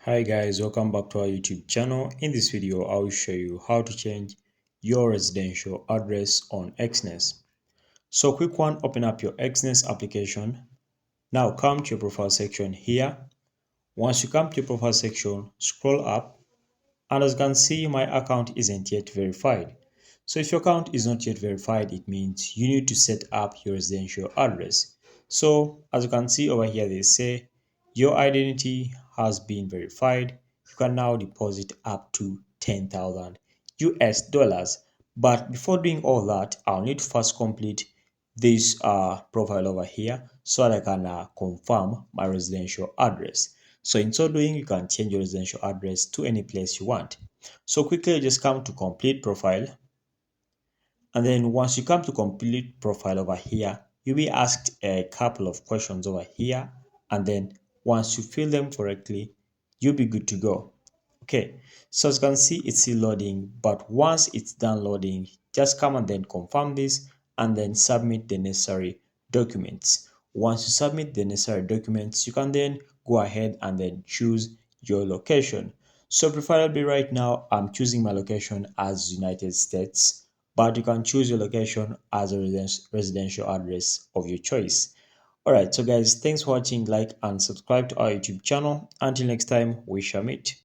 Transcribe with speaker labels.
Speaker 1: Hi guys, welcome back to our YouTube channel. In this video, I will show you how to change your residential address on Exness. So quick one, open up your Exness application. Now come to your profile section here. Once you come to your profile section, scroll up, and as you can see, my account isn't yet verified. So if your account is not yet verified, it means you need to set up your residential address. So as you can see over here, they say your identity has been verified. You can now deposit up to 10,000 US dollars. But before doing all that, I'll need to first complete this profile over here so that I can confirm my residential address. So in so doing, you can change your residential address to any place you want. So quickly, just come to complete profile. And then once you come to complete profile over here, you'll be asked a couple of questions over here. And then once you fill them correctly, you'll be good to go. Okay, so as you can see, it's still loading, but once it's done loading, just come and then confirm this and then submit the necessary documents. Once you submit the necessary documents, you can then go ahead and then choose your location. So preferably right now, I'm choosing my location as United States, but you can choose your location as a residential address of your choice. Alright, so guys, thanks for watching, like and subscribe to our YouTube channel. Until next time, we shall meet.